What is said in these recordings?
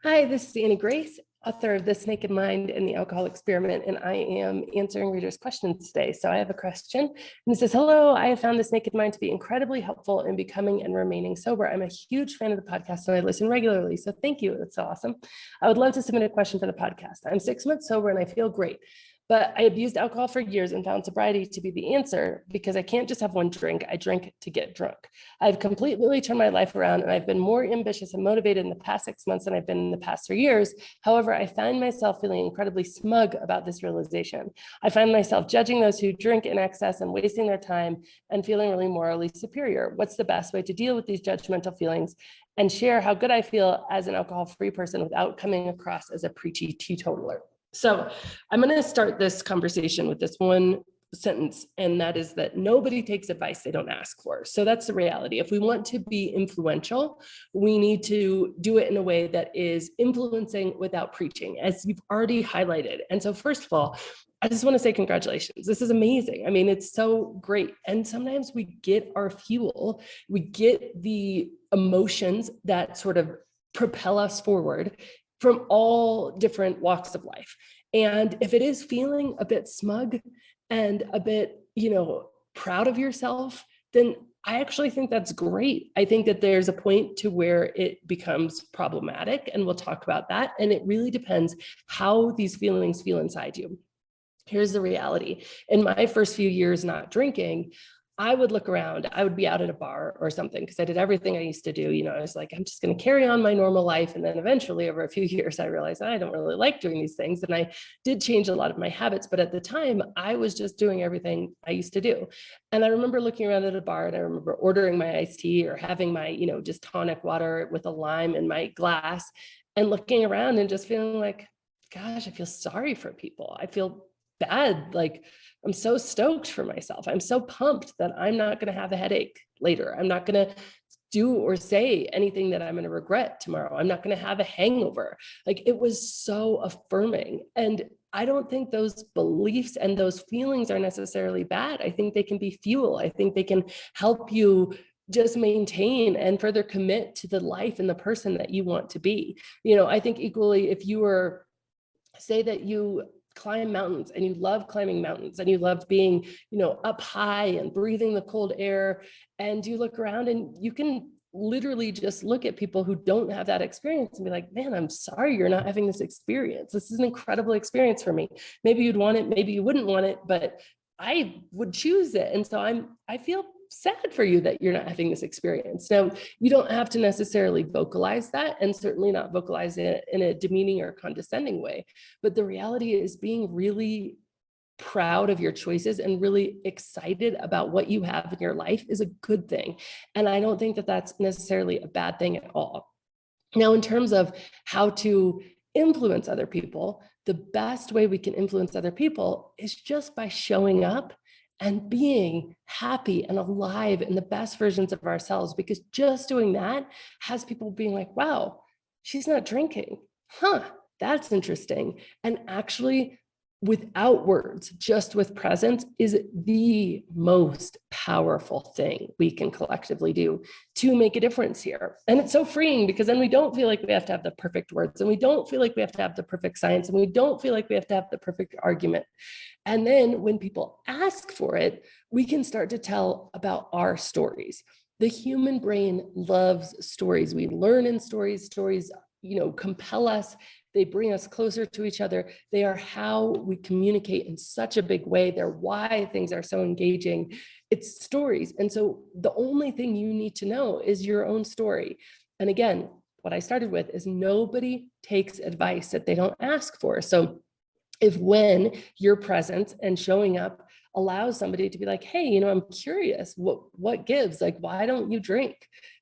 Hi, this is Annie Grace, author of This Naked Mind and the Alcohol Experiment, and I am answering readers' questions today. So I have a question, and it says, hello, I have found This Naked Mind to be incredibly helpful in becoming and remaining sober. I'm a huge fan of the podcast and I listen regularly, so thank you. That's so awesome. I would love to submit a question for the podcast. I'm 6 months sober and I feel great. But I abused alcohol for years and found sobriety to be the answer because I can't just have one drink. I drink to get drunk. I've completely turned my life around and I've been more ambitious and motivated in the past 6 months than I've been in the past 3 years. However, I find myself feeling incredibly smug about this realization. I find myself judging those who drink in excess and wasting their time and feeling really morally superior. What's the best way to deal with these judgmental feelings and share how good I feel as an alcohol-free person without coming across as a preachy teetotaler? So I'm going to start this conversation with this one sentence, and that is that nobody takes advice they don't ask for. So that's the reality. If we want to be influential, we need to do it in a way that is influencing without preaching, as you've already highlighted. And so first of all, I just want to say congratulations. This is amazing. I mean, it's so great. And sometimes we get our fuel, we get the emotions that sort of propel us forward from all different walks of life. And if it is feeling a bit smug and a bit, proud of yourself, then I actually think that's great. I think that there's a point to where it becomes problematic, and we'll talk about that. And it really depends how these feelings feel inside you. Here's the reality. In my first few years not drinking, I would look around, I would be out at a bar or something because I did everything I used to do. I was like, I'm just going to carry on my normal life. And then eventually over a few years, I realized I don't really like doing these things. And I did change a lot of my habits. But at the time, I was just doing everything I used to do. And I remember looking around at a bar and I remember ordering my iced tea or having my, just tonic water with a lime in my glass and looking around and just feeling like, gosh, I feel sorry for people. I feel bad. Like, I'm so stoked for myself. I'm so pumped that I'm not going to have a headache later. I'm not going to do or say anything that I'm going to regret tomorrow. I'm not going to have a hangover. Like, it was so affirming. And I don't think those beliefs and those feelings are necessarily bad. I think they can be fuel. I think they can help you just maintain and further commit to the life and the person that you want to be. I think equally, if you were, say that you climb mountains and you love climbing mountains and you love being, up high and breathing the cold air, and you look around and you can literally just look at people who don't have that experience and be like, man, I'm sorry you're not having this experience. This is an incredible experience for me. Maybe you'd want it, maybe you wouldn't want it, but I would choose it. And so I feel sad for you that you're not having this experience. Now, you don't have to necessarily vocalize that, and certainly not vocalize it in a demeaning or condescending way. But the reality is being really proud of your choices and really excited about what you have in your life is a good thing. And I don't think that that's necessarily a bad thing at all. Now, in terms of how to influence other people, the best way we can influence other people is just by showing up and being happy and alive in the best versions of ourselves, because just doing that has people being like, wow, she's not drinking. That's interesting. And actually, without words, just with presence, is the most powerful thing we can collectively do to make a difference here. And it's so freeing, because then we don't feel like we have to have the perfect words, and we don't feel like we have to have the perfect science, and we don't feel like we have to have the perfect argument. And then when people ask for it, we can start to tell about our stories. The human brain loves stories. We learn in stories. Stories, compel us. They bring us closer to each other. They are how we communicate in such a big way. They're why things are so engaging. It's stories. And so the only thing you need to know is your own story. And again, what I started with is nobody takes advice that they don't ask for. So when your presence and showing up allows somebody to be like, hey, I'm curious, what gives? Like, why don't you drink?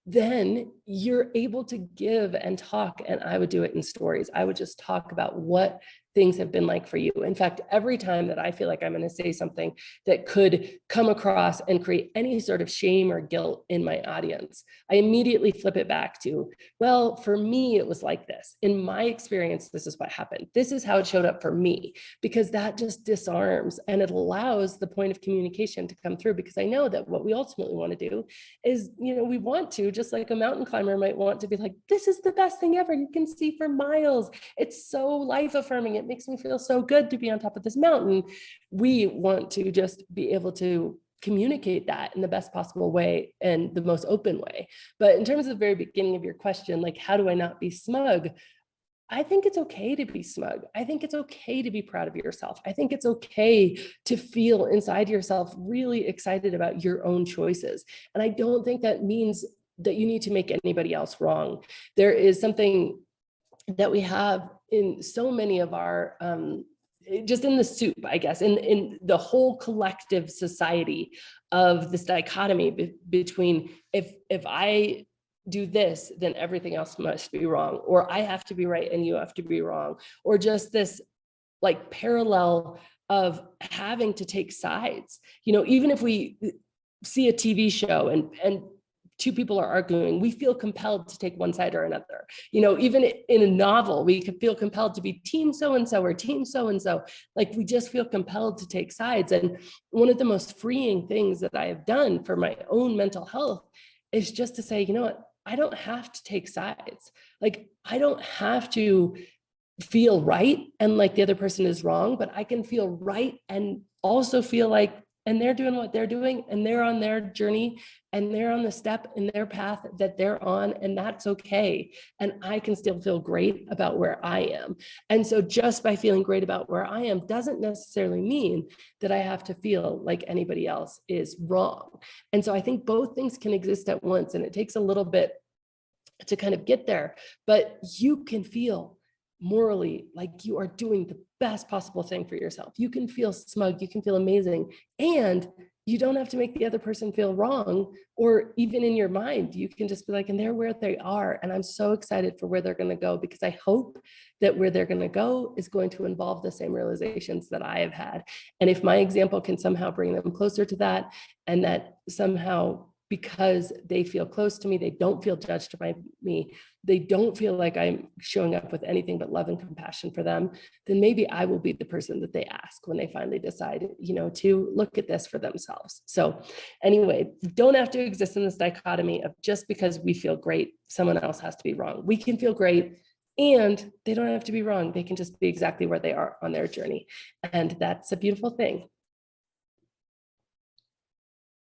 Then you're able to give and talk. And I would do it in stories. I would just talk about what things have been like for you. In fact, every time that I feel like I'm going to say something that could come across and create any sort of shame or guilt in my audience, I immediately flip it back to, well, for me, it was like this. In my experience, this is what happened. This is how it showed up for me, because that just disarms and it allows the point of communication to come through, because I know that what we ultimately want to do is, we want to, just like a mountain climber might want to be like, this is the best thing ever. You can see for miles. It's so life affirming. It makes me feel so good to be on top of this mountain. We want to just be able to communicate that in the best possible way and the most open way. But in terms of the very beginning of your question, like, how do I not be smug? I think it's okay to be smug. I think it's okay to be proud of yourself. I think it's okay to feel inside yourself really excited about your own choices. And I don't think that means that you need to make anybody else wrong. There is something that we have in so many of our, just in the soup, I guess, in the whole collective society of this dichotomy between if I do this, then everything else must be wrong, or I have to be right and you have to be wrong, or just this like parallel of having to take sides. Even if we see a TV show and two people are arguing, we feel compelled to take one side or another. Even in a novel, we could feel compelled to be team so-and-so or team so-and-so. Like, we just feel compelled to take sides. And one of the most freeing things that I have done for my own mental health is just to say, you know what, I don't have to take sides. Like, I don't have to feel right and like the other person is wrong, but I can feel right and also feel like, and they're doing what they're doing, and they're on their journey, and they're on the step in their path that they're on, and that's okay. And I can still feel great about where I am. And so just by feeling great about where I am doesn't necessarily mean that I have to feel like anybody else is wrong. And so I think both things can exist at once, and it takes a little bit to kind of get there, but you can feel morally like you are doing the best possible thing for yourself. You can feel smug, you can feel amazing, and you don't have to make the other person feel wrong, or even in your mind, you can just be like, and they're where they are. And I'm so excited for where they're going to go, because I hope that where they're going to go is going to involve the same realizations that I have had. And if my example can somehow bring them closer to that, and that somehow, because they feel close to me, they don't feel judged by me, they don't feel like I'm showing up with anything but love and compassion for them, then maybe I will be the person that they ask when they finally decide, to look at this for themselves. So anyway, don't have to exist in this dichotomy of just because we feel great, someone else has to be wrong. We can feel great, and they don't have to be wrong. They can just be exactly where they are on their journey. And that's a beautiful thing.